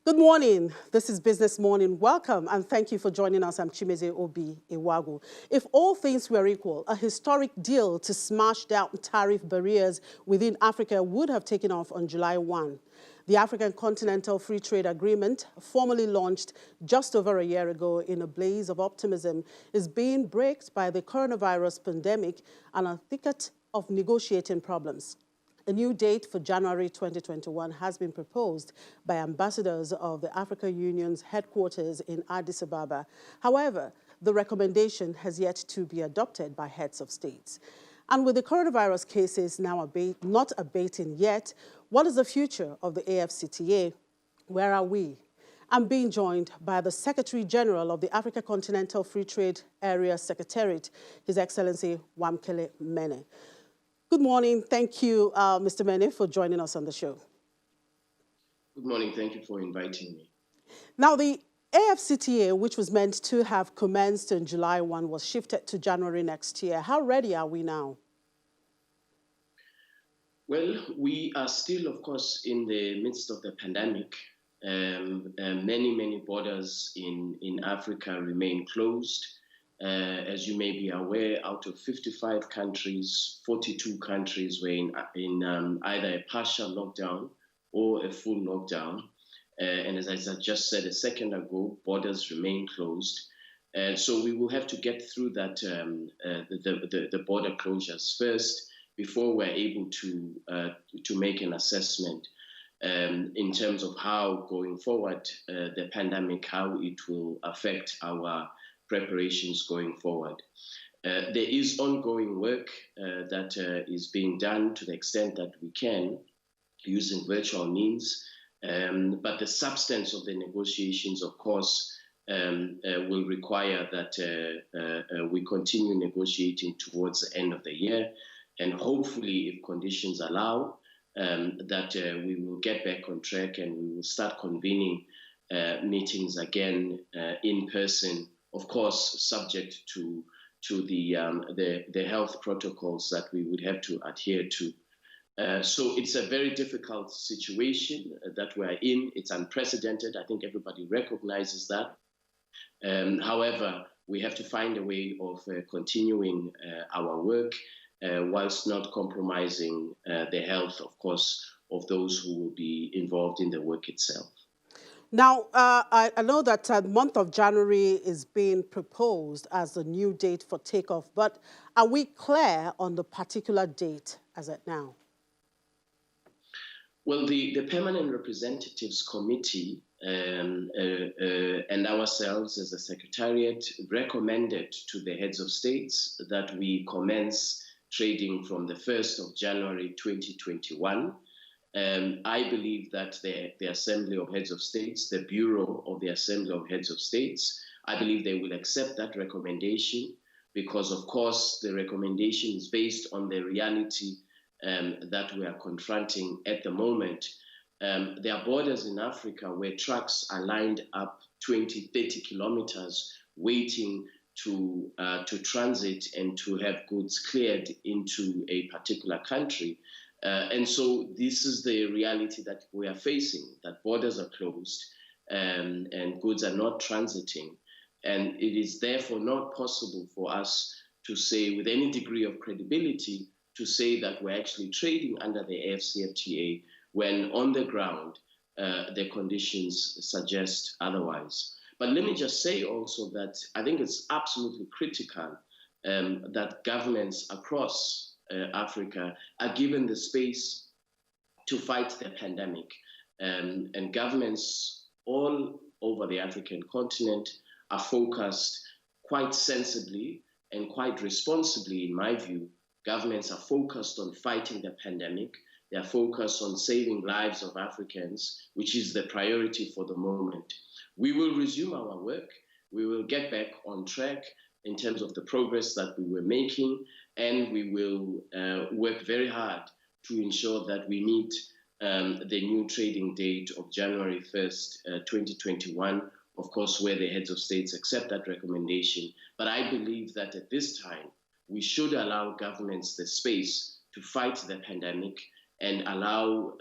Good morning. This is Business Morning. Welcome and thank you for joining us. I'm Chimeze Obi Iwagu. If all things were equal, a historic deal to smash down tariff barriers within Africa would have taken off on July 1. The African Continental Free Trade Agreement, formally launched just over a year ago in a blaze of optimism, is being braked by the coronavirus pandemic and a thicket of negotiating problems. A new date for January 2021 has been proposed by ambassadors of the African Union's headquarters in Addis Ababa. However, the recommendation has yet to be adopted by heads of states. And with the coronavirus cases now not abating yet, what is the future of the AfCFTA? Where are we? I'm being joined by the Secretary General of the Africa Continental Free Trade Area Secretariat, His Excellency Wamkele Mene. Good morning. Thank you, Mr. Mene, for joining us on the show. Good morning. Thank you for inviting me. Now, the AfCFTA, which was meant to have commenced on July 1, was shifted to January next year. How ready are we now? Well, we are still, of course, in the midst of the pandemic. Many borders in Africa remain closed. As you may be aware, out of 55 countries, 42 countries were in either a partial lockdown or a full lockdown. And as I just said a second ago, borders remain closed. So we will have to get through that the border closures first before we're able to make an assessment in terms of how going forward the pandemic, how it will affect our preparations going forward. There is ongoing work that is being done to the extent that we can using virtual means, but the substance of the negotiations, of course, will require that we continue negotiating towards the end of the year, and hopefully, if conditions allow, that we will get back on track and we will start convening meetings again in person. Of course, subject to the health protocols that we would have to adhere to. So it's a very difficult situation that we're in. It's unprecedented. I think everybody recognizes that. However, we have to find a way of continuing our work whilst not compromising the health, of course, of those who will be involved in the work itself. Now, I know that the month of January is being proposed as the new date for takeoff, but are we clear on the particular date as at now? Well, the Permanent Representatives Committee and ourselves as a Secretariat recommended to the heads of states that we commence trading from the 1st of January 2021. I believe that the Assembly of Heads of States, the Bureau of the Assembly of Heads of States, I believe they will accept that recommendation because, of course, the recommendation is based on the reality that we are confronting at the moment. There are borders in Africa where trucks are lined up 20, 30 kilometers waiting to transit and to have goods cleared into a particular country. And so this is the reality that we are facing, that borders are closed and goods are not transiting. And it is therefore not possible for us to say with any degree of credibility to say that we're actually trading under the AfCFTA when on the ground the conditions suggest otherwise. But let me just say also that I think it's absolutely critical that governments across Africa are given the space to fight the pandemic. And governments all over the African continent are focused quite sensibly and quite responsibly, in my view. Governments are focused on fighting the pandemic. They are focused on saving lives of Africans, which is the priority for the moment. We will resume our work. We will get back on track in terms of the progress that we were making, and we will work very hard to ensure that we meet the new trading date of January 1st, 2021, of course, where the heads of states accept that recommendation. But I believe that at this time, we should allow governments the space to fight the pandemic and allow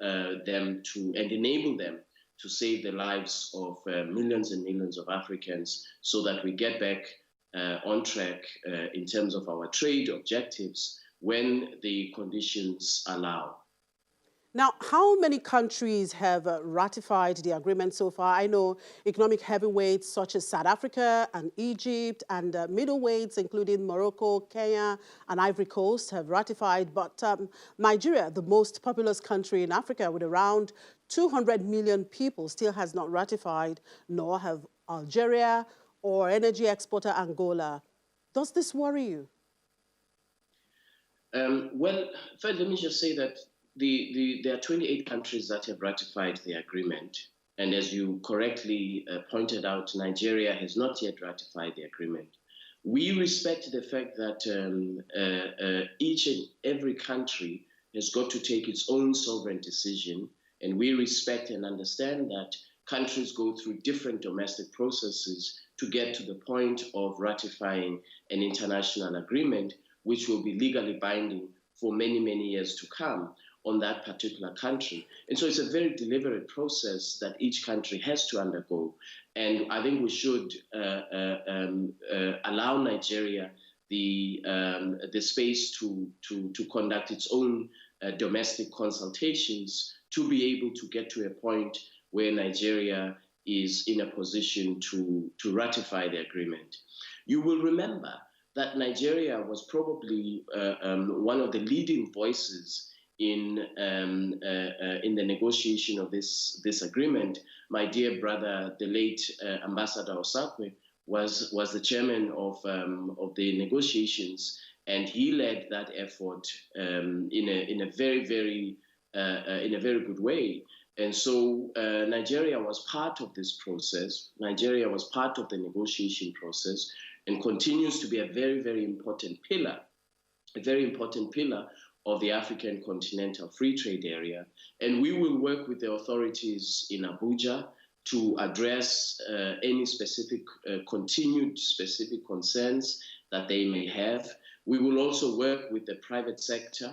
them to, and enable them to save the lives of millions and millions of Africans so that we get back on track in terms of our trade objectives when the conditions allow. Now, how many countries have ratified the agreement so far? I know economic heavyweights such as South Africa and Egypt and middleweights, including Morocco, Kenya, and Ivory Coast, have ratified. But Nigeria, the most populous country in Africa with around 200 million people, still has not ratified, nor have Algeria or energy exporter Angola. Does this worry you? Well, first, let me just say that there are 28 countries that have ratified the agreement. And as you correctly pointed out, Nigeria has not yet ratified the agreement. We respect the fact that each and every country has got to take its own sovereign decision. And we respect and understand that countries go through different domestic processes to get to the point of ratifying an international agreement, which will be legally binding for many, many years to come on that particular country. And so it's a very deliberate process that each country has to undergo. And I think we should allow Nigeria the space to conduct its own domestic consultations to be able to get to a point where Nigeria is in a position to ratify the agreement. You will remember that Nigeria was probably one of the leading voices in the negotiation of this agreement. My dear brother, the late Ambassador Osakwe, was the chairman of the negotiations, and he led that effort in a very good way. And so Nigeria was part of this process. Nigeria was part of the negotiation process and continues to be a very important pillar, of the African Continental Free Trade Area. And we will work with the authorities in Abuja to address any continued specific concerns that they may have. We will also work with the private sector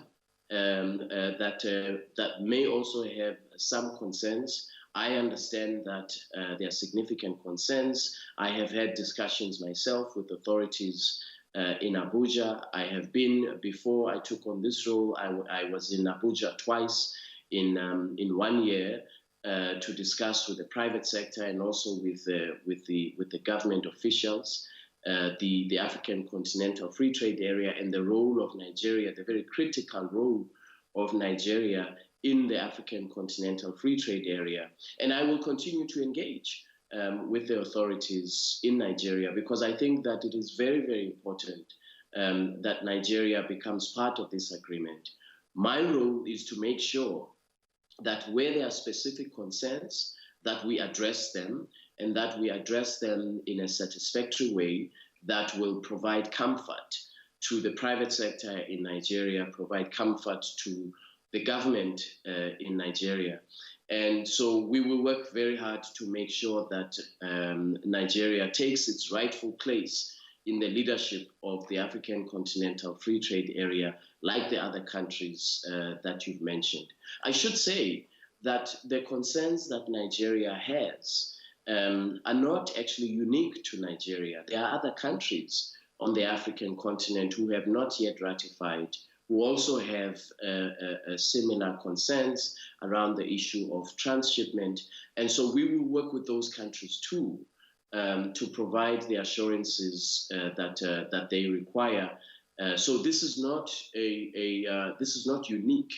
that may also have some concerns. I understand that there are significant concerns. I have had discussions myself with authorities in Abuja. I have been, before I took on this role, I was in Abuja twice in 1 year to discuss with the private sector and also with the government officials the African Continental Free Trade Area and the role of Nigeria, the very critical role of Nigeria in the African Continental Free Trade Area. And I will continue to engage with the authorities in Nigeria, because I think that it is very important that Nigeria becomes part of this agreement. My role is to make sure that where there are specific concerns, that we address them, and that we address them in a satisfactory way that will provide comfort to the private sector in Nigeria, provide comfort to the government in Nigeria. And so we will work very hard to make sure that Nigeria takes its rightful place in the leadership of the African Continental Free Trade Area, like the other countries that you've mentioned. I should say that the concerns that Nigeria has are not actually unique to Nigeria. There are other countries on the African continent who have not yet ratified, who also have similar concerns around the issue of transshipment. And so we will work with those countries too to provide the assurances that they require. So this is not this is not unique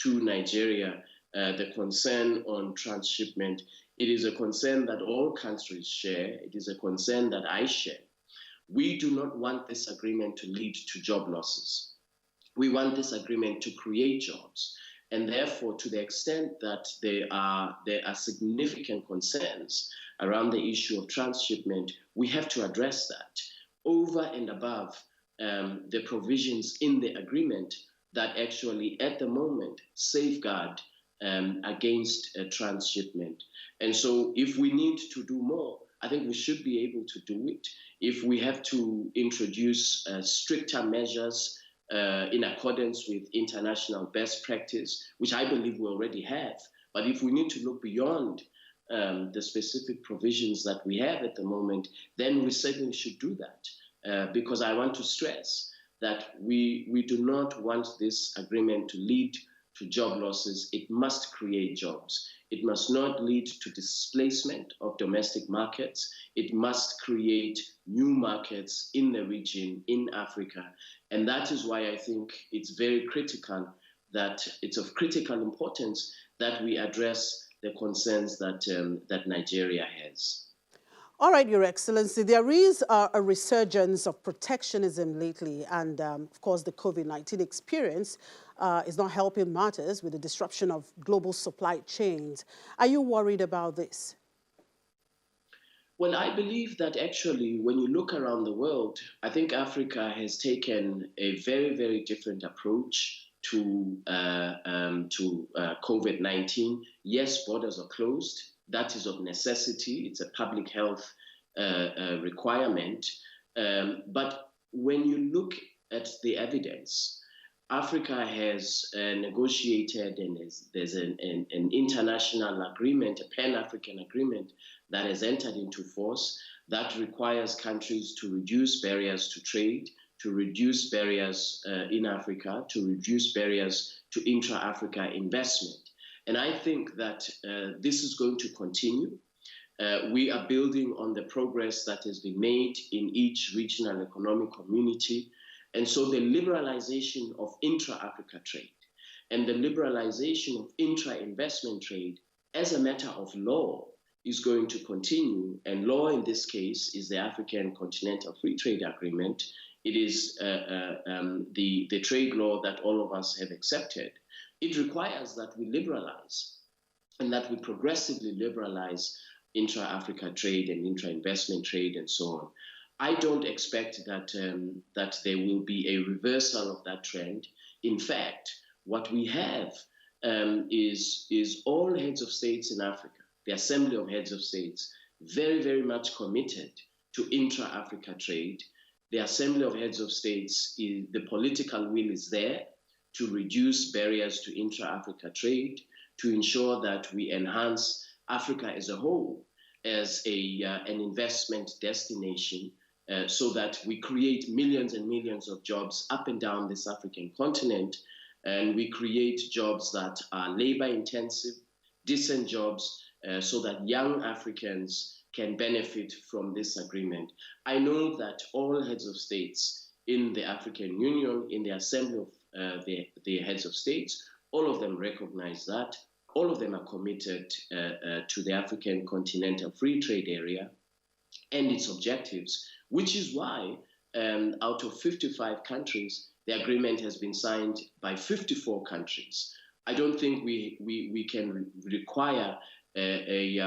to Nigeria. The concern on transshipment, it is a concern that all countries share. It is a concern that I share. We do not want this agreement to lead to job losses. We want this agreement to create jobs. And therefore, to the extent that there are significant concerns around the issue of transshipment, we have to address that over and above the provisions in the agreement that actually, at the moment, safeguard against transshipment. And so if we need to do more, I think we should be able to do it. If we have to introduce stricter measures in accordance with international best practice, which I believe we already have, but if we need to look beyond the specific provisions that we have at the moment, then we certainly should do that. Because I want to stress that we do not want this agreement to lead to job losses. It must create jobs. It must not lead to displacement of domestic markets. It must create new markets in the region, in Africa. And that is why I think it's very critical, that it's of critical importance that we address the concerns that Nigeria has. All right, Your Excellency, there is a resurgence of protectionism lately, and of course the COVID-19 experience is not helping matters with the disruption of global supply chains. Are you worried about this? Well, I believe that actually when you look around the world, I think Africa has taken a very, very different approach to COVID-19. Yes, borders are closed. That is of necessity. It's a public health requirement. But when you look at the evidence, Africa has negotiated, and there's an international agreement, a Pan-African agreement that has entered into force that requires countries to reduce barriers to trade, to reduce barriers in Africa, to reduce barriers to intra-Africa investment. And I think that this is going to continue. We are building on the progress that has been made in each regional economic community. And so the liberalization of intra-Africa trade and the liberalization of intra-investment trade as a matter of law is going to continue. And law in this case is the African Continental Free Trade Agreement. It is the trade law that all of us have accepted. It requires that we liberalize and that we progressively liberalize intra-Africa trade and intra-investment trade and so on. I don't expect that, that there will be a reversal of that trend. In fact, what we have is all heads of states in Africa, the Assembly of Heads of States, very, very much committed to intra-Africa trade. The Assembly of Heads of States, the political will is there to reduce barriers to intra-Africa trade, to ensure that we enhance Africa as a whole as an investment destination, so that we create millions and millions of jobs up and down this African continent, and we create jobs that are labor intensive, decent jobs, so that young Africans can benefit from this agreement. I know that all heads of states in the African Union, in the Assembly of the heads of states, all of them recognize that. All of them are committed to the African Continental Free Trade Area and its objectives, which is why out of 55 countries, the agreement has been signed by 54 countries. I don't think we can require a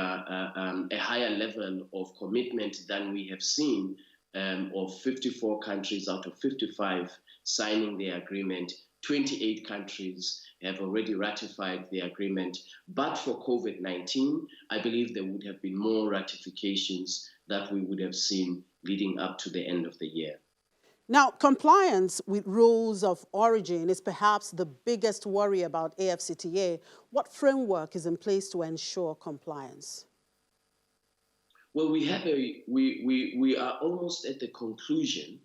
higher level of commitment than we have seen of 54 countries out of 55 signing the agreement. 28 countries have already ratified the agreement. But for COVID-19, I believe there would have been more ratifications that we would have seen leading up to the end of the year. Now, compliance with rules of origin is perhaps the biggest worry about AfCFTA. What framework is in place to ensure compliance? Well, we are almost at the conclusion.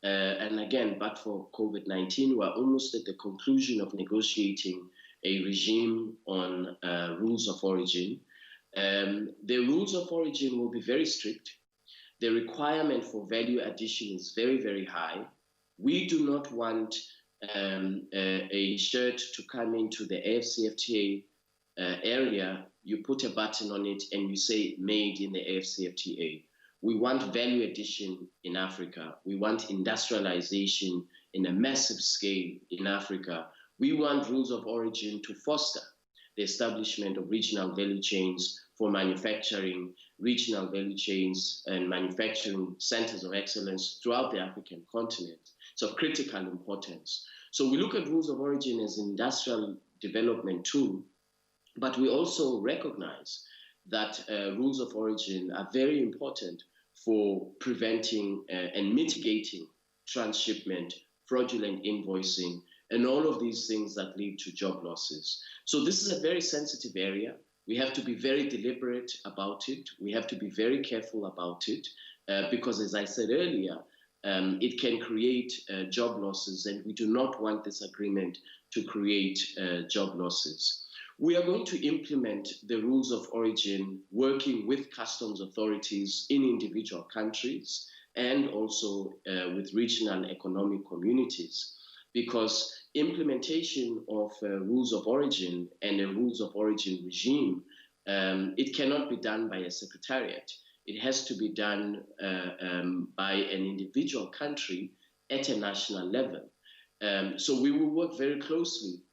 And again, but for COVID-19, we're almost at the conclusion of negotiating a regime on rules of origin. The rules of origin will be very strict. The requirement for value addition is very, very high. We do not want a shirt to come into the AfCFTA area, you put a button on it and you say made in the AfCFTA. We want value addition in Africa. We want industrialization in a massive scale in Africa. We want rules of origin to foster the establishment of regional value chains for manufacturing, regional value chains and manufacturing centers of excellence throughout the African continent. It's of critical importance. So we look at rules of origin as an industrial development tool, but we also recognize that rules of origin are very important for preventing and mitigating transshipment, fraudulent invoicing, and all of these things that lead to job losses. So this is a very sensitive area. We have to be very deliberate about it. We have to be very careful about it because, as I said earlier, it can create job losses, and we do not want this agreement to create job losses. We are going to implement the rules of origin working with customs authorities in individual countries and also with regional economic communities, because implementation of rules of origin and a rules of origin regime, it cannot be done by a secretariat. It has to be done by an individual country at a national level. So we will work very closely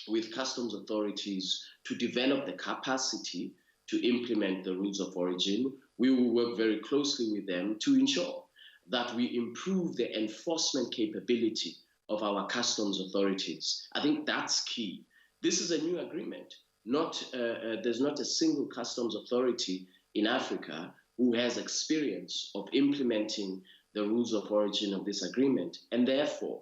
with customs authorities to develop the capacity to implement the rules of origin. We will work very closely with them to ensure that we improve the enforcement capability of our customs authorities. I think that's key. This is a new agreement. There's not a single customs authority in Africa who has experience of implementing the rules of origin of this agreement. And therefore,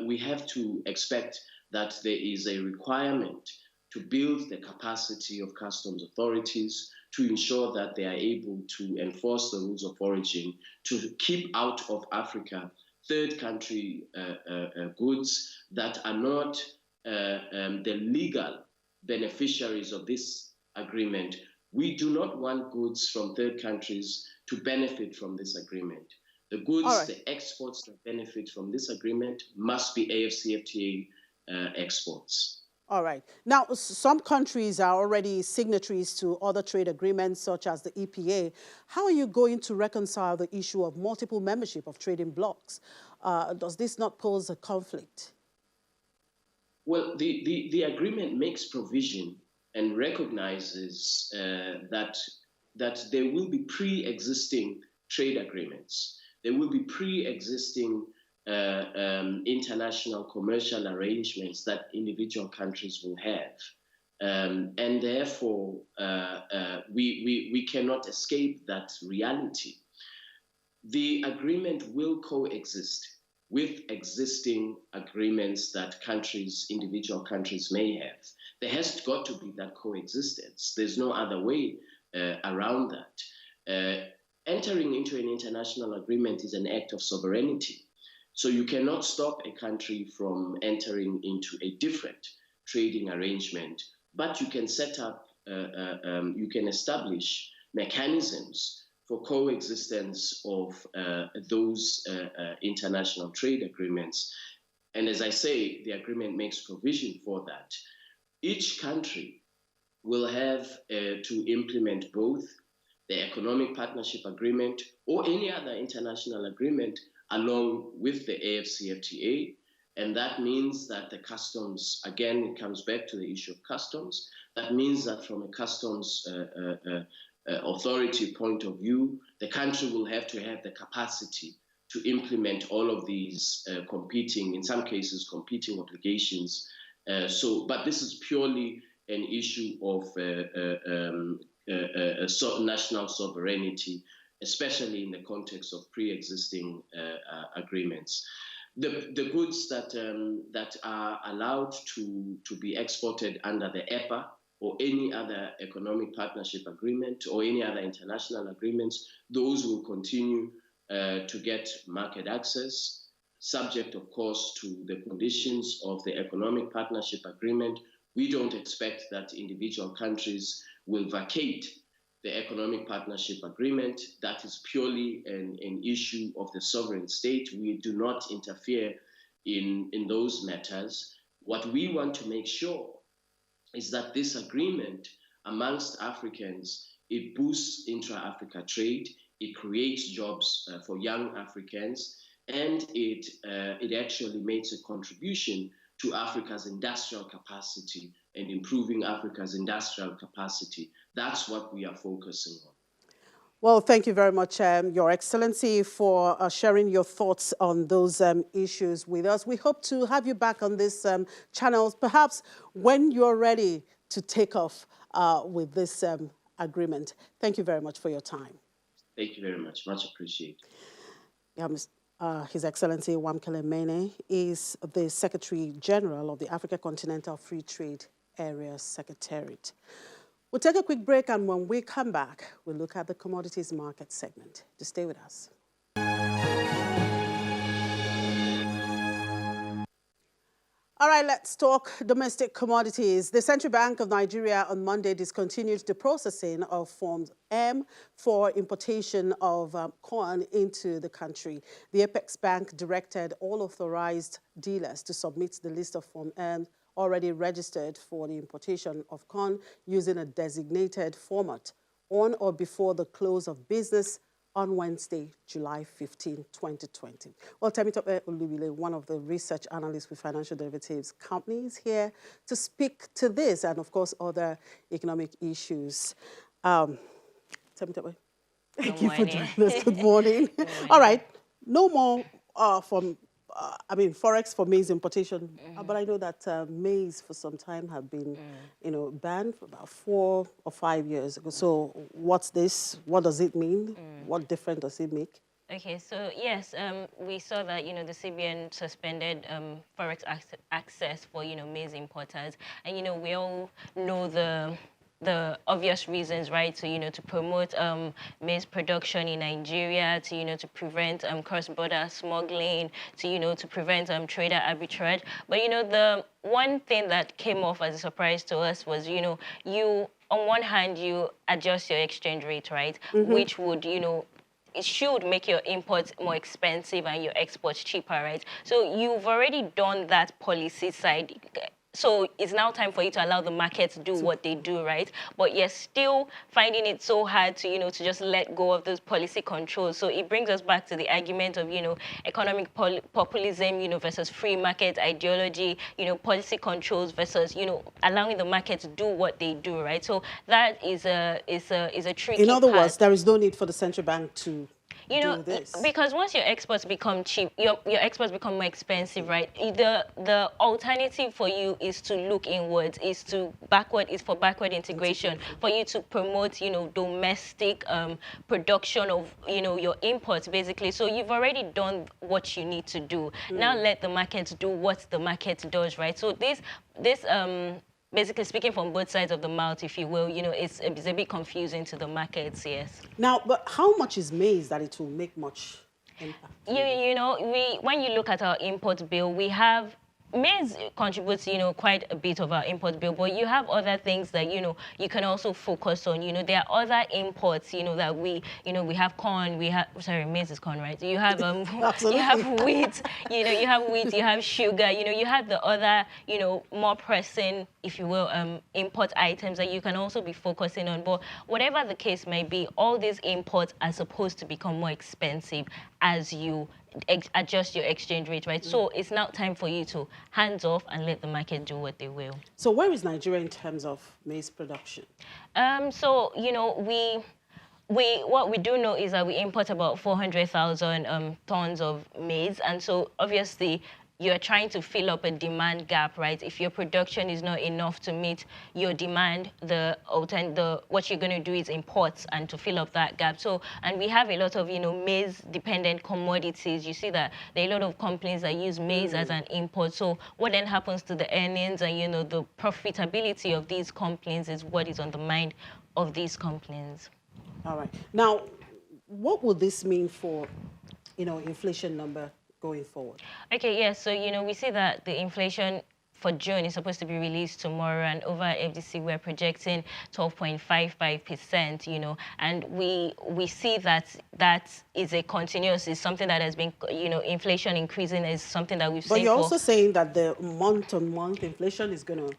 we have to expect that there is a requirement to build the capacity of customs authorities to ensure that they are able to enforce the rules of origin, to keep out of Africa third country goods that are not the legal beneficiaries of this agreement. We do not want goods from third countries to benefit from this agreement. The goods, the exports that benefit from this agreement must be AfCFTA exports. All right. Now, some countries are already signatories to other trade agreements, such as the EPA. How are you going to reconcile the issue of multiple membership of trading blocs? Does this not pose a conflict? Well, the agreement makes provision and recognizes that there will be pre-existing trade agreements. There will be pre-existing international commercial arrangements that individual countries will have. And therefore, we cannot escape that reality. The agreement will coexist with existing agreements that individual countries may have. There has got to be that coexistence. There's no other way around that. Entering into an international agreement is an act of sovereignty. So you cannot stop a country from entering into a different trading arrangement, but you can set up, you can establish mechanisms for coexistence of those international trade agreements. And as I say, the agreement makes provision for that. Each country will have to implement both the Economic Partnership Agreement or any other international agreement along with the AfCFTA. And that means that the customs, again, it comes back to the issue of customs. That means that from a customs authority point of view, the country will have to have the capacity to implement all of these in some cases, competing obligations. But this is purely an issue of national sovereignty, especially in the context of pre-existing agreements. The goods that are allowed to be exported under the EPA or any other economic partnership agreement or any other international agreements, those will continue to get market access, subject, of course, to the conditions of the economic partnership agreement. We don't expect that individual countries will vacate the economic partnership agreement. That is purely an issue of the sovereign state. We do not interfere in those matters. What we want to make sure is that this agreement amongst Africans, it boosts intra-Africa trade, it creates jobs for young Africans, and it actually makes a contribution to Africa's industrial capacity and improving Africa's industrial capacity. That's what we are focusing on. Well, thank you very much, Your Excellency, for sharing your thoughts on those issues with us. We hope to have you back on this channel, perhaps when you're ready to take off with this agreement. Thank you very much for your time. Thank you very much. Much appreciated. Yeah, His Excellency Wamkele Mene is the Secretary General of the Africa Continental Free Trade Area Secretariat. We'll take a quick break, and when we come back, we'll look at the commodities market segment. Just stay with us. All right, let's talk domestic commodities. The Central Bank of Nigeria on Monday discontinued the processing of Form M for importation of corn into the country. The Apex Bank directed all authorized dealers to submit the list of Form M already registered for the importation of corn using a designated format on or before the close of business on Wednesday, July 15, 2020. Well, Temitope Olubile, one of the research analysts with financial derivatives companies, here to speak to this and, of course, other economic issues. Temitope, thank you for joining us. Good morning. All right, no more Forex for maize importation, but I know that maize for some time have been, banned for about 4 or 5 years ago. So what's this? What does it mean? What difference does it make? Okay, so yes, we saw that, the CBN suspended Forex access for, maize importers. And, we all know the obvious reasons, right? So, to promote maize production in Nigeria, to prevent cross-border smuggling, to prevent trader arbitrage. But, the one thing that came off as a surprise to us was, you on one hand, you adjust your exchange rate, right? Which would, it should make your imports more expensive and your exports cheaper, right? So you've already done that policy side. So it's now time for you to allow the market to do what they do, right? But you're still finding it so hard to, to just let go of those policy controls. So it brings us back to the argument of, economic populism, versus free market ideology, policy controls versus, allowing the market to do what they do, right? So that is a tricky In other part. words, there is no need for the central bank to do this. Because once your exports become cheap, your exports become more expensive, right? The alternative for you is to look inwards, is for backward integration, for you to promote, domestic production of, your imports, basically. So you've already done what you need to do. Now let the market do what the market does, right? So this basically speaking from both sides of the mouth, if you will, it's a bit confusing to the markets, yes. Now, but how much is maize that it will make much impact? When you look at our import bill, we have maize contributes, quite a bit of our import bill, but you have other things that, you can also focus on. There are other imports, that we have corn, maize is corn, right? You have, you have wheat, you have wheat, you have sugar, you have the other, more pressing, if you will, import items that you can also be focusing on. But whatever the case may be, all these imports are supposed to become more expensive as you adjust your exchange rate, right? So it's now time for you to hands off and let the market do what they will. So where is Nigeria in terms of maize production? So, what we do know is that we import about 400,000 tons of maize. And so obviously you're trying to fill up a demand gap, right? If your production is not enough to meet your demand, what you're going to do is imports and to fill up that gap. So, and we have a lot of, maize-dependent commodities. You see that there are a lot of companies that use maize as an import. So what then happens to the earnings and, the profitability of these companies is what is on the mind of these companies. All right. Now, what would this mean for, inflation number going forward? Okay, yes. So, we see that the inflation for June is supposed to be released tomorrow, and over at FDC we're projecting 12.55%, and we see that is a continuous, is something that has been, inflation increasing is something that we've seen. But you're also saying that the month-on-month inflation is going to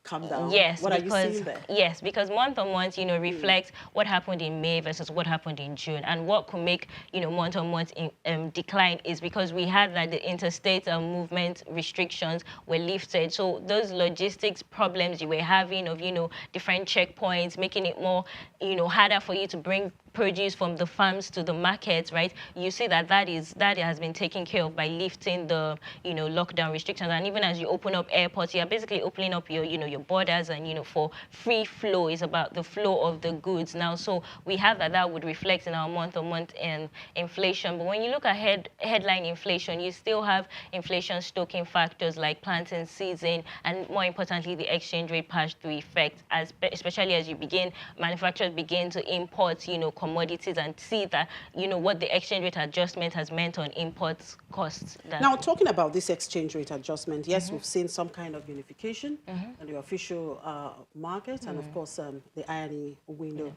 come down. Yes, what are you seeing there? Yes, because month on month, reflects what happened in May versus what happened in June, and what could make month on month decline is because we had that the interstate movement restrictions were lifted. So those logistics problems you were having of different checkpoints, making it more harder for you to bring produce from the farms to the markets, right? You see that that has been taken care of by lifting the, lockdown restrictions. And even as you open up airports, you're basically opening up your, your borders, and, for free flow is about the flow of the goods now. So we have that would reflect in our month-on-month inflation. But when you look at headline inflation, you still have inflation stoking factors like planting season, and more importantly, the exchange rate pass-through effect, especially as manufacturers begin to import, commodities, and see that, what the exchange rate adjustment has meant on import costs. Now, talking about this exchange rate adjustment, yes, we've seen some kind of unification in the official market, and of course, the INE window.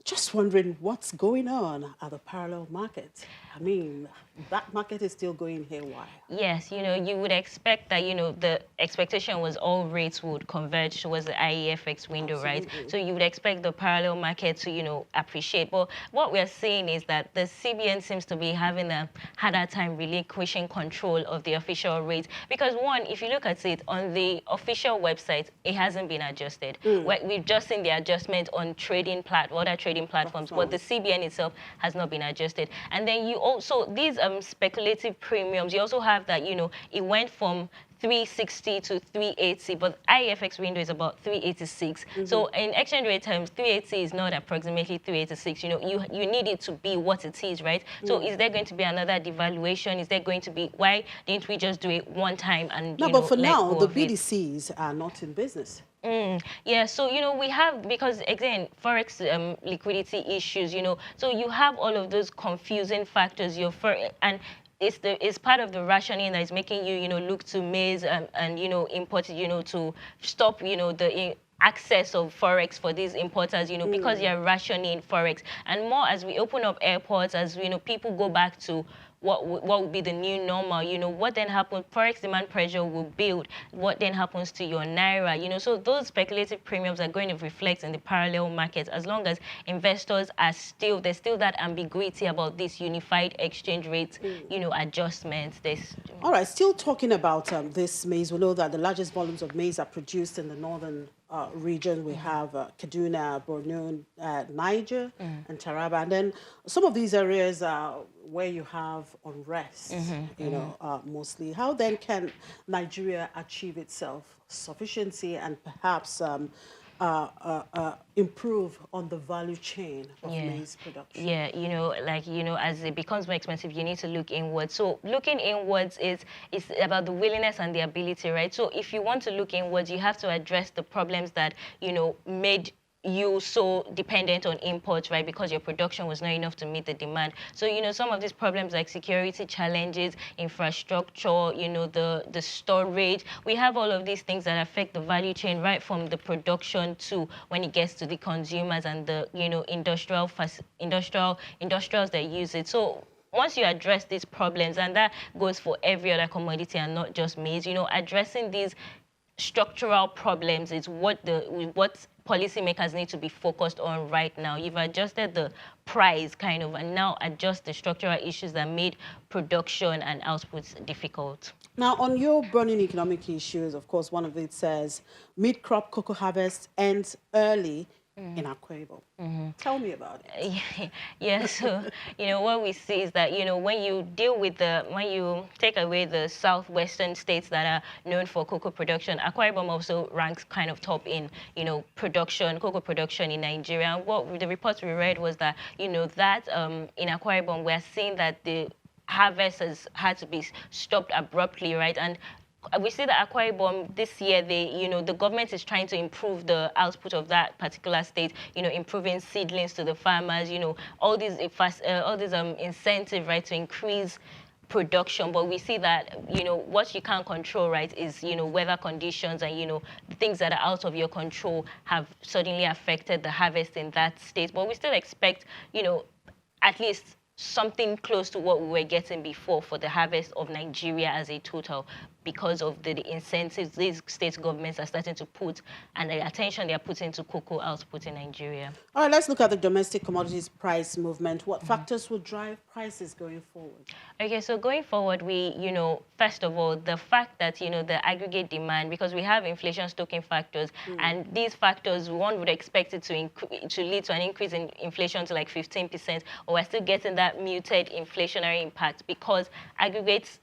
Just wondering what's going on at the parallel market. I mean, that market is still going haywire. Yes, you would expect that, the expectation was all rates would converge towards the IEFX window, Absolutely. right? So you would expect the parallel market to, appreciate. But what we're seeing is that the CBN seems to be having a harder time relinquishing control of the official rate. Because one, if you look at it, on the official website, it hasn't been adjusted. We've just seen the adjustment on other trading platforms, but the CBN itself has not been adjusted. And then you also, these speculative premiums, you also have that, it went from 360 to 380, but IFX window is about 386. So in exchange rate terms, 380 is not approximately 386. You need it to be what it is, right? So is there going to be another devaluation? Is there going to be, why didn't we just do it one time and, No, but for now, the BDC BDCs are not in business. Yeah, so, we have, because, again, Forex liquidity issues, so you have all of those confusing factors, and it's part of the rationing that is making you, look to maize and import it, to stop, the access of Forex for these importers, because you're rationing Forex. And more as we open up airports, as, people go back to what would be the new normal, what then happens, Forex demand pressure will build, what then happens to your Naira, so those speculative premiums are going to reflect in the parallel markets as long as investors are there's still that ambiguity about this unified exchange rate, adjustments. All right, still talking about this maize, we know that the largest volumes of maize are produced in the northern region. We have Kaduna, Borno, Niger, and Taraba. And then some of these areas where you have unrest, mostly. How then can Nigeria achieve itself sufficiency and perhaps improve on the value chain of maize production? Yeah, as it becomes more expensive, you need to look inwards. So looking inwards is about the willingness and the ability, right? So if you want to look inwards, you have to address the problems that, made you so dependent on imports, right? Because your production was not enough to meet the demand. So, some of these problems like security challenges, infrastructure, the storage, we have all of these things that affect the value chain right from the production to when it gets to the consumers and the, industrials that use it. So once you address these problems, and that goes for every other commodity and not just maize, addressing these structural problems is what policymakers need to be focused on right now. You've adjusted the price and now adjust the structural issues that made production and outputs difficult. Now, on your burning economic issues, of course, one of it says mid-crop cocoa harvest ends early in Akwa Ibom. Tell me about it. Yeah, so, what we see is that, when you take away the southwestern states that are known for cocoa production, Akwa Ibom also ranks kind of top in, cocoa production in Nigeria. And what the reports we read was that, in Akwa Ibom, we're seeing that the harvest has had to be stopped abruptly, right? And we see that Akwa Ibom this year, the government is trying to improve the output of that particular state, improving seedlings to the farmers, all these incentives, right, to increase production. But we see that, what you can't control, right, is, weather conditions and, things that are out of your control have suddenly affected the harvest in that state. But we still expect, at least something close to what we were getting before for the harvest of Nigeria as a total. because of the incentives these state governments are starting to put and the attention they are putting to cocoa output in Nigeria. All right, let's look at the domestic commodities price movement. What factors will drive prices going forward? Okay, so going forward, first of all, the fact that, the aggregate demand, because we have inflation stoking factors, and these factors, one would expect it to lead to an increase in inflation to like 15%, or we're still getting that muted inflationary impact because aggregates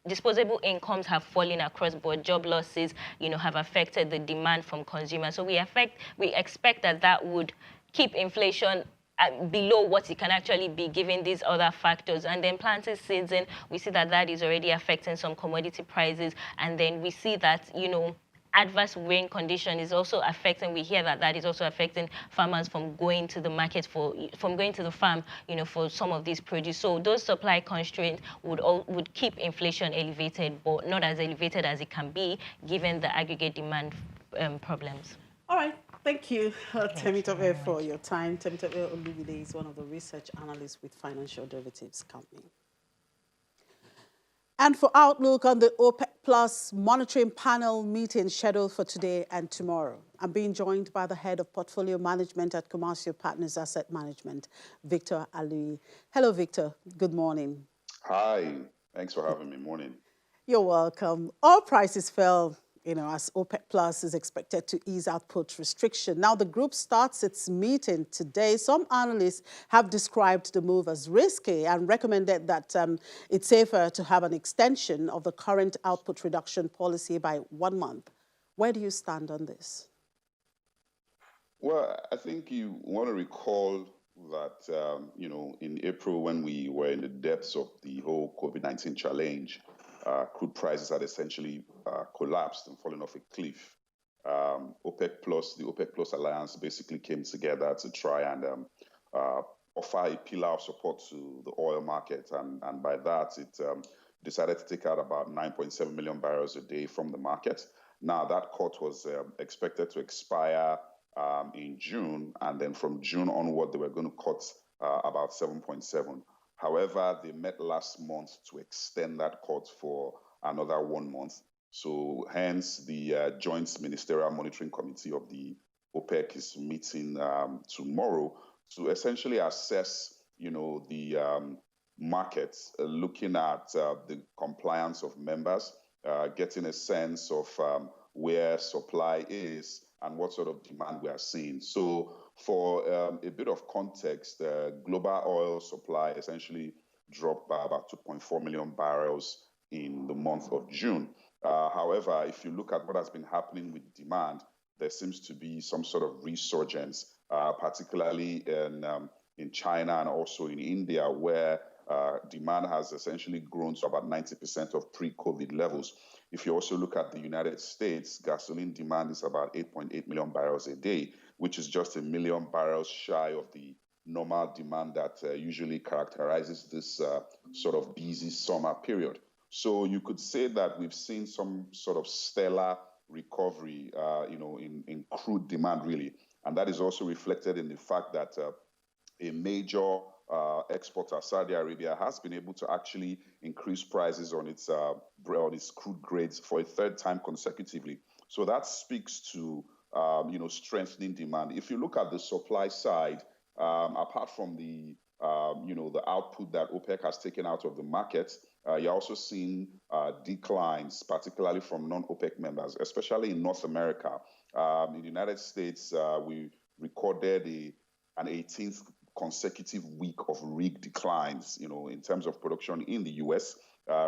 disposable incomes have fallen across board. Job losses, have affected the demand from consumers. So we expect that would keep inflation below what it can actually be given these other factors. And then planting season, we see that is already affecting some commodity prices. And then we see that, adverse rain condition is also affecting, we hear that is also affecting farmers from going to the market from going to the farm, for some of these produce. So those supply constraints would keep inflation elevated, but not as elevated as it can be given the aggregate demand problems. All right, thank you, Temitope, for your time. Temitope Olumide is one of the research analysts with Financial Derivatives Company. And for Outlook on the OPEC Plus monitoring panel meeting scheduled for today and tomorrow, I'm being joined by the head of portfolio management at Commercial Partners Asset Management, Victor Aluyi. Hello, Victor. Good morning. Hi. Thanks for having me. Morning. You're welcome. Oil prices fell, as OPEC Plus is expected to ease output restriction. Now, the group starts its meeting today. Some analysts have described the move as risky and recommended that it's safer to have an extension of the current output reduction policy by 1 month. Where do you stand on this? Well, I think you want to recall that, in April when we were in the depths of the whole COVID-19 challenge, crude prices had essentially collapsed and fallen off a cliff. The OPEC Plus alliance basically came together to try and offer a pillar of support to the oil market. And by that, it decided to take out about 9.7 million barrels a day from the market. Now, that cut was expected to expire in June. And then from June onward, they were going to cut about 7.7. However, they met last month to extend that cut for another 1 month. So hence the Joint Ministerial Monitoring Committee of the OPEC is meeting tomorrow to essentially assess, the markets, looking at the compliance of members, getting a sense of where supply is and what sort of demand we are seeing. So for a bit of context, global oil supply essentially dropped by about 2.4 million barrels in the month of June. However, if you look at what has been happening with demand, there seems to be some sort of resurgence, particularly in China and also in India, where demand has essentially grown to about 90% of pre-COVID levels. If you also look at the United States, gasoline demand is about 8.8 million barrels a day, which is just 1 million barrels shy of the normal demand that usually characterizes this sort of busy summer period. So you could say that we've seen some sort of stellar recovery, in crude demand, really. And that is also reflected in the fact that a major exporter, Saudi Arabia, has been able to actually increase prices on its crude grades for a third time consecutively. So that speaks to strengthening demand. If you look at the supply side, apart from the output that OPEC has taken out of the market, you're also seeing declines, particularly from non-OPEC members, especially in North America. In the United States, we recorded an 18th consecutive week of rig declines, in terms of production in the U.S.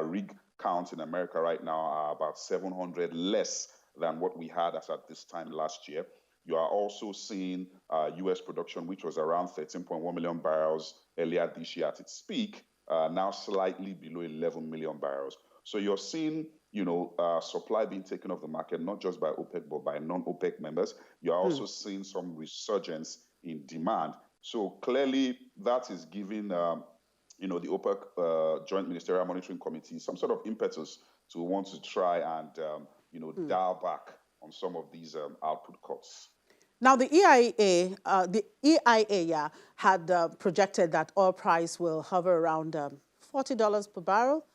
Rig counts in America right now are about 700 less than what we had as at this time last year. You are also seeing U.S. production, which was around 13.1 million barrels earlier this year at its peak, now slightly below 11 million barrels. So you're seeing, supply being taken off the market, not just by OPEC, but by non-OPEC members. You're also seeing some resurgence in demand. So clearly that is giving, the OPEC Joint Ministerial Monitoring Committee some sort of impetus to want to try and, dial back on some of these output cuts. Now, the EIA had projected that oil price will hover around $40 per barrel.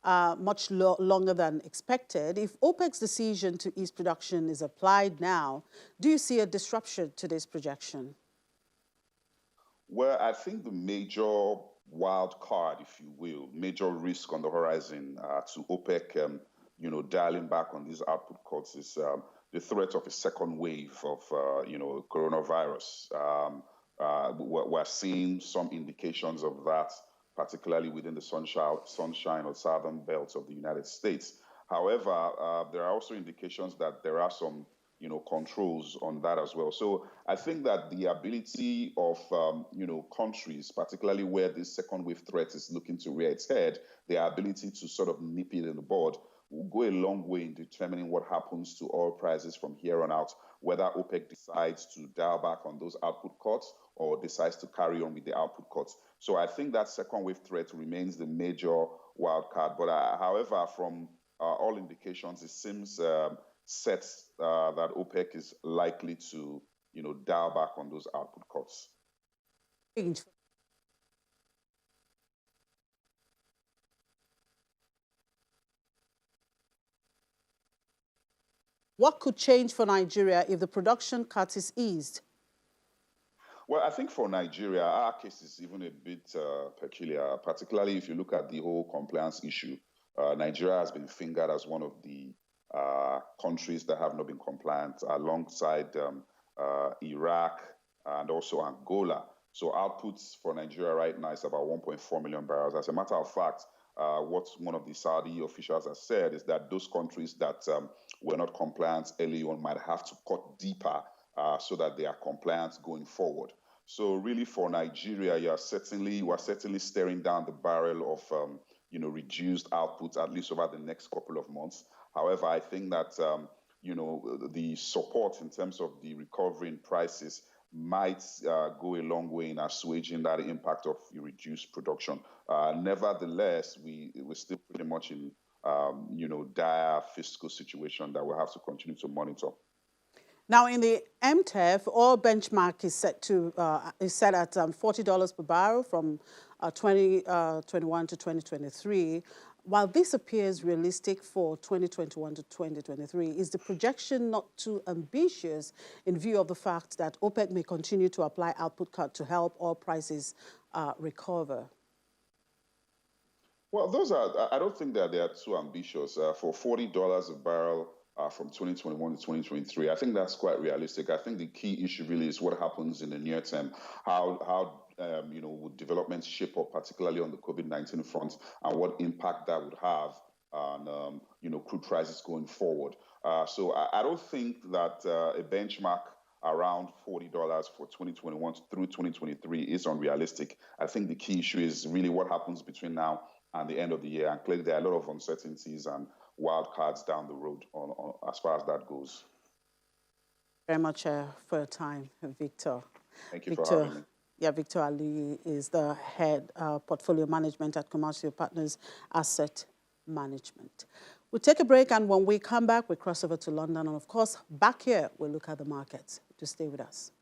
much longer than expected. If OPEC's decision to ease production is applied now, do you see a disruption to this projection? Well, I think the major wild card, if you will, major risk on the horizon to OPEC, dialing back on these output cuts is the threat of a second wave of, coronavirus. We're seeing some indications of that, particularly within the sunshine or southern belts of the United States. However, there are also indications that there are some controls on that as well. So I think that the ability of, countries, particularly where this second wave threat is looking to rear its head, their ability to sort of nip it in the bud will go a long way in determining what happens to oil prices from here on out, whether OPEC decides to dial back on those output cuts or decides to carry on with the output cuts. So I think that second wave threat remains the major wild card. But however, from all indications, it seems set that OPEC is likely to, dial back on those output cuts. What could change for Nigeria if the production cut is eased? Well, I think for Nigeria, our case is even a bit peculiar, particularly if you look at the whole compliance issue. Nigeria has been fingered as one of the countries that have not been compliant, alongside Iraq and also Angola. So outputs for Nigeria right now is about 1.4 million barrels. As a matter of fact, what one of the Saudi officials has said is that those countries that were not compliant early on might have to cut deeper so that they are compliant going forward. So really for Nigeria, we're certainly staring down the barrel of reduced output, at least over the next couple of months. However, I think that the support in terms of the recovery in prices might go a long way in assuaging that impact of reduced production. Nevertheless, we're still pretty much in dire fiscal situation that we'll have to continue to monitor. Now, in the MTEF, oil benchmark is set at $40 per barrel from 2021 to 2023. While this appears realistic for 2021 to 2023, is the projection not too ambitious in view of the fact that OPEC may continue to apply output cut to help oil prices recover? Well, I don't think that they are too ambitious. For $40 a barrel from 2021 to 2023, I think that's quite realistic. I think the key issue really is what happens in the near term, how would developments shape up, particularly on the COVID-19 front, and what impact that would have on, crude prices going forward. So I don't think that a benchmark around $40 for 2021 through 2023 is unrealistic. I think the key issue is really what happens between now and the end of the year. And clearly there are a lot of uncertainties and wild cards down the road on as far as that goes. Very much for your time, Victor. Thank you for having me. Yeah, Victor Ali is the head portfolio management at Commercial Partners Asset Management. We'll take a break, and when we come back, we cross over to London. And of course, back here, we'll look at the markets. To stay with us.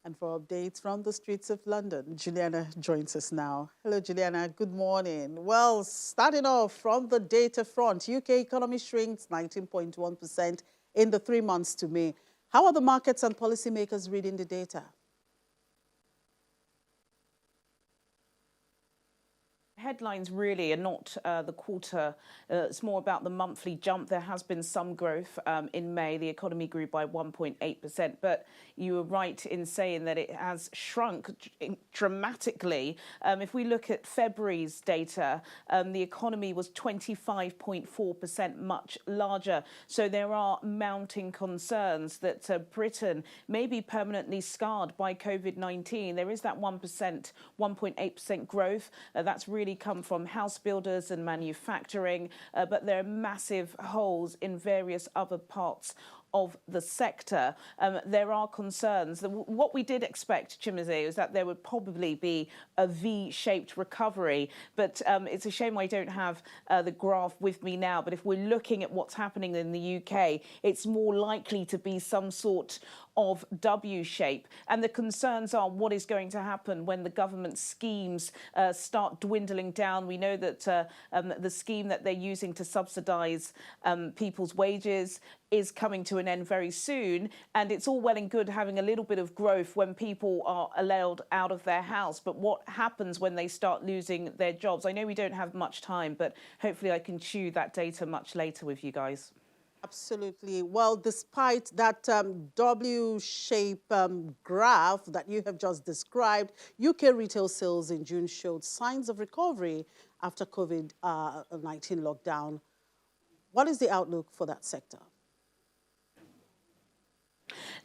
And for updates from the streets of London, Juliana joins us now. Hello, Juliana. Good morning. Well, starting off from the data front, UK economy shrinks 19.1% in the 3 months to May. How are the markets and policymakers reading the data? Headlines really are not the quarter. It's more about the monthly jump. There has been some growth in May. The economy grew by 1.8%. But you were right in saying that it has shrunk dramatically. If we look at February's data, the economy was 25.4% much larger. So there are mounting concerns that Britain may be permanently scarred by COVID-19. There is that 1.8% growth. That's really come from house builders and manufacturing, but there are massive holes in various other parts of the sector. There are concerns. What we did expect, Chimeze, is that there would probably be a V-shaped recovery, but it's a shame I don't have the graph with me now. But if we're looking at what's happening in the UK, it's more likely to be some sort of W shape. And the concerns are what is going to happen when the government schemes start dwindling down. We know that the scheme that they're using to subsidise people's wages is coming to an end very soon, and it's all well and good having a little bit of growth when people are allowed out of their house, but what happens when they start losing their jobs? I know we don't have much time, but hopefully I can chew that data much later with you guys. Absolutely. Well, despite that W-shape graph that you have just described, UK retail sales in June showed signs of recovery after COVID-19 lockdown. What is the outlook for that sector?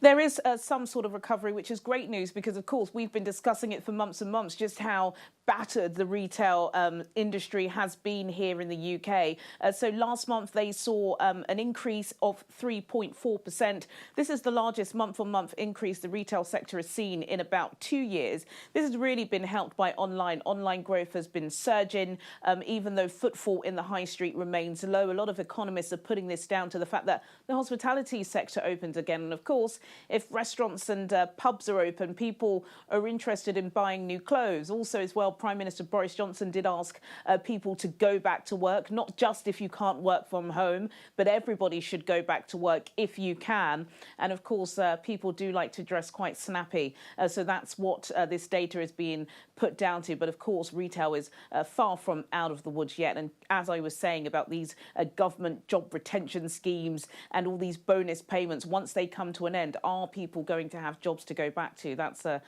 There is some sort of recovery, which is great news because, of course, we've been discussing it for months and months, just how battered the retail industry has been here in the UK. So last month they saw an increase of 3.4%. This is the largest month-on-month increase the retail sector has seen in about 2 years. This has really been helped by online. Online growth has been surging, even though footfall in the high street remains low. A lot of economists are putting this down to the fact that the hospitality sector opened again. And of course, if restaurants and pubs are open, people are interested in buying new clothes. Also as well, Prime Minister Boris Johnson did ask people to go back to work, not just if you can't work from home, but everybody should go back to work if you can. And of course, people do like to dress quite snappy. So that's what this data is being put down to. But of course, retail is far from out of the woods yet. And as I was saying about these government job retention schemes and all these bonus payments, once they come to an end, are people going to have jobs to go back to? That's the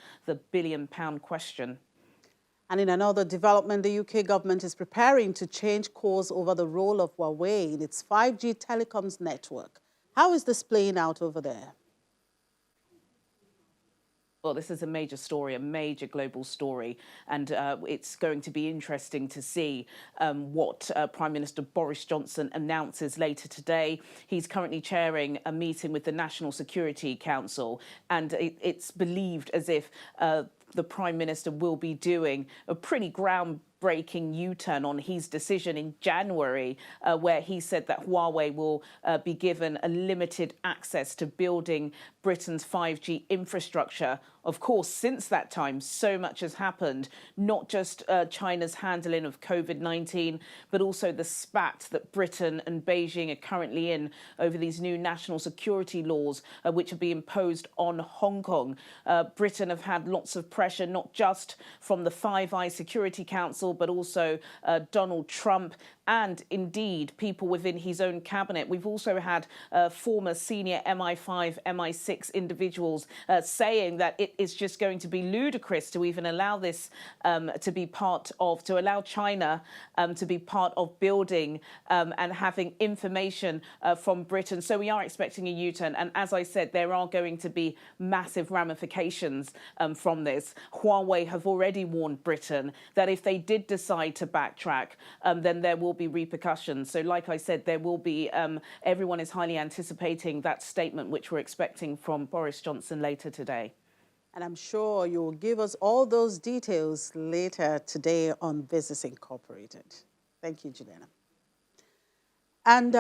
billion-pound question. And in another development, the UK government is preparing to change course over the role of Huawei in its 5G telecoms network. How is this playing out over there? Well, this is a major story, a major global story, and it's going to be interesting to see what Prime Minister Boris Johnson announces later today. He's currently chairing a meeting with the National Security Council, and it's believed as if the Prime Minister will be doing a pretty groundbreaking U-turn on his decision in January, where he said that Huawei will be given a limited access to building Britain's 5G infrastructure. Of course, since that time, so much has happened, not just China's handling of COVID-19, but also the spat that Britain and Beijing are currently in over these new national security laws, which are being imposed on Hong Kong. Britain have had lots of pressure, not just from the Five Eyes Security Council, but also Donald Trump and indeed people within his own cabinet. We've also had former senior MI5, MI6 individuals saying that it is just going to be ludicrous to even allow this to be part of, to allow China to be part of building and having information from Britain. So we are expecting a U-turn. And as I said, there are going to be massive ramifications from this. Huawei have already warned Britain that if they did decide to backtrack, then there will be repercussions. So like I said, there will be, everyone is highly anticipating that statement, which we're expecting from Boris Johnson later today. And I'm sure you'll give us all those details later today on Business Incorporated. Thank you, Juliana. And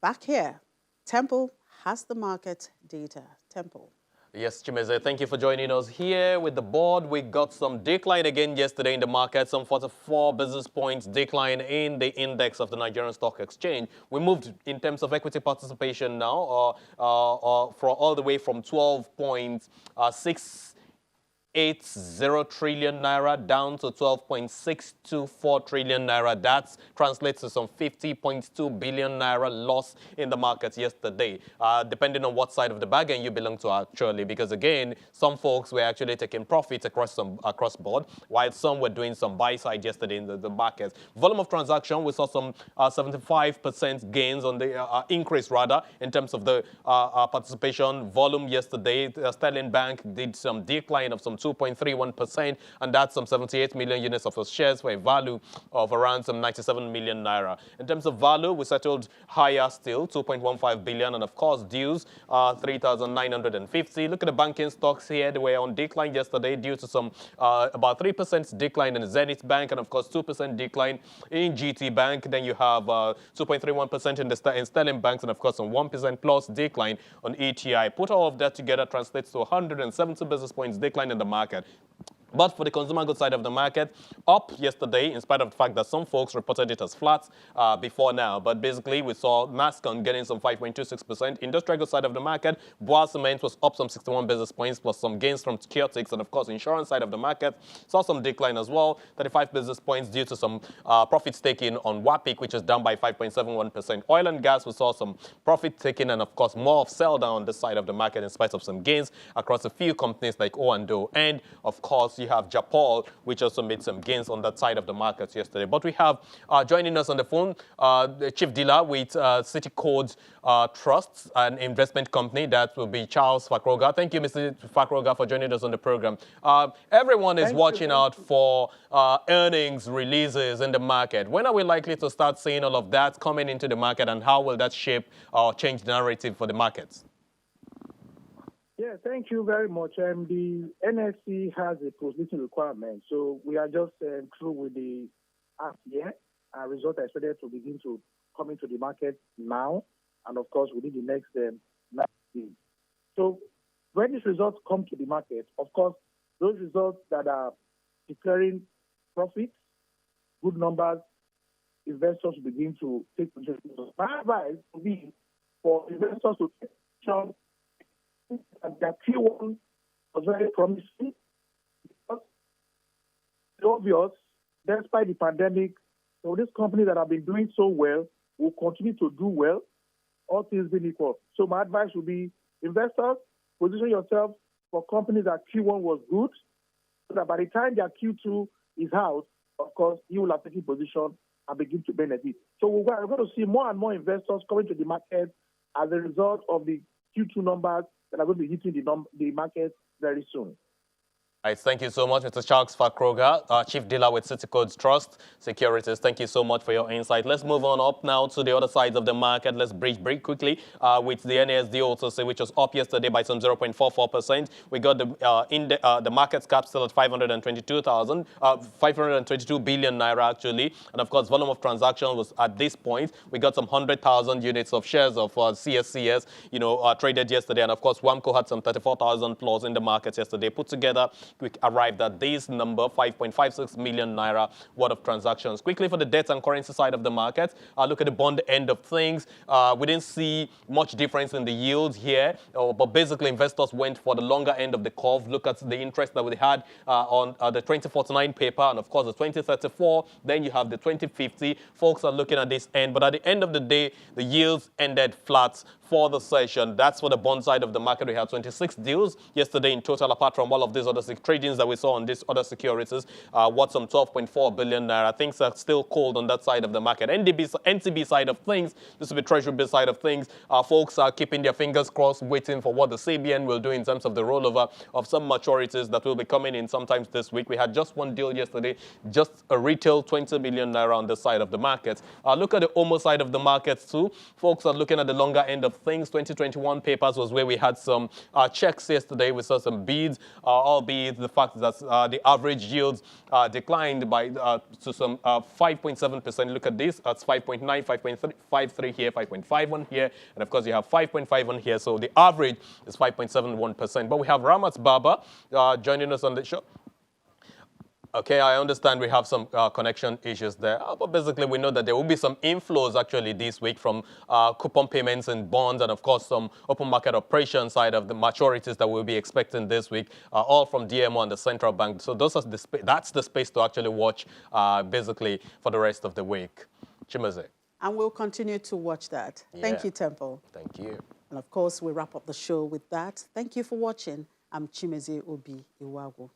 back here, Temple has the market data. Temple. Yes, Chimeze, thank you for joining us here with the board. We got some decline again yesterday in the market, some 44 basis points decline in the index of the Nigerian Stock Exchange. We moved in terms of equity participation now for all the way from 12.680 trillion naira down to 12.624 trillion naira. That translates to some 50.2 billion naira loss in the markets yesterday, depending on what side of the bargain you belong to actually, because again, some folks were actually taking profits across board, while some were doing some buy side yesterday in the markets. Volume of transaction, we saw some 75% gains on the increase rather in terms of the participation volume yesterday. Sterling Bank did some decline of some 2.31%, and that's some 78 million units of shares for a value of around some 97 million naira. In terms of value, we settled higher still, 2.15 billion, and of course dues 3,950. Look at the banking stocks here. They were on decline yesterday due to some about 3% decline in Zenith Bank, and of course 2% decline in GT Bank. Then you have 2.31% in Sterling Banks, and of course some 1% plus decline on ETI. Put all of that together translates to 170 basis points decline in the market. But for the consumer goods side of the market, up yesterday, in spite of the fact that some folks reported it as flat before now. But basically, we saw Mascon getting some 5.26%. Industrial goods side of the market, Bois Cement was up some 61 basis points, plus some gains from Securitics. And of course, insurance side of the market saw some decline as well, 35 basis points due to some profits taken on WAPIC, which is down by 5.71%. Oil and gas, we saw some profit taken, and of course, more of sell down on this side of the market in spite of some gains across a few companies like O&O. And of course, you have Japol, which also made some gains on that side of the market yesterday. But we have joining us on the phone, the chief dealer with City Codes Trusts, an investment company. That will be Charles Fakroga. Thank you, Mr. Fakroga, for joining us on the program. Everyone is watching out for earnings releases in the market. When are we likely to start seeing all of that coming into the market, and how will that shape or change the narrative for the markets? Yeah, thank you very much. The NSC has a post-listing requirement, so we are just through with the half year. Our results are expected to begin to come into the market now, and of course within the next 9 days. So when these results come to the market, of course, those results that are declaring profits, good numbers, investors begin to take position. My advice would be for investors to take action. That Q1 was very promising because it's obvious, despite the pandemic, so these companies that have been doing so well will continue to do well, all things being equal. So my advice would be, investors, position yourself for companies that Q1 was good, so that by the time their Q2 is out, of course, you will have taken position and begin to benefit. So we're going to see more and more investors coming to the market as a result of the Q2 numbers that are going to be hitting the market very soon. Right, thank you so much, Mr. Charles Fakroga, Chief Dealer with City Codes Trust Securities. Thank you so much for your insight. Let's move on up now to the other sides of the market. Let's break quickly with the NASD also, which was up yesterday by some 0.44%. We got the market cap still at 522 billion naira actually. And of course, volume of transaction was at this point. We got some 100,000 units of shares of CSCS, traded yesterday. And of course, WAMCO had some 34,000 plus in the market yesterday. Put together, we arrived at this number, 5.56 million naira worth of transactions. Quickly for the debt and currency side of the market, look at the bond end of things. We didn't see much difference in the yields here, but basically investors went for the longer end of the curve. Look at the interest that we had on the 2049 paper, and of course the 2034. Then you have the 2050. Folks are looking at this end, but at the end of the day, the yields ended flat for the session. That's for the bond side of the market. We had 26 deals yesterday in total, apart from all of these other tradings that we saw on these other securities, worth some 12.4 billion naira. Things are still cold on that side of the market. NTB side of things, this is the Treasury bill side of things. Folks are keeping their fingers crossed, waiting for what the CBN will do in terms of the rollover of some maturities that will be coming in sometimes this week. We had just one deal yesterday, just a retail 20 million naira on the side of the market. Look at the OMO side of the market too. Folks are looking at the longer end of things. 2021 papers was where we had some checks yesterday. We saw some bids, albeit the fact that the average yields declined by to some 5.7%. Look at this. That's 5.9, 5.53 here, 5.51 here, and of course you have 5.51 here. So the average is 5.71%. But we have Ramat Baba joining us on the show. Okay, I understand we have some connection issues there. But basically, we know that there will be some inflows actually this week from coupon payments and bonds, and of course, some open market operation side of the maturities that we'll be expecting this week, all from DMO and the central bank. So those are that's the space to actually watch basically for the rest of the week. Chimeze. And we'll continue to watch that. Yeah. Thank you, Temple. Thank you. And of course, we wrap up the show with that. Thank you for watching. I'm Chimeze Obi Iwagu.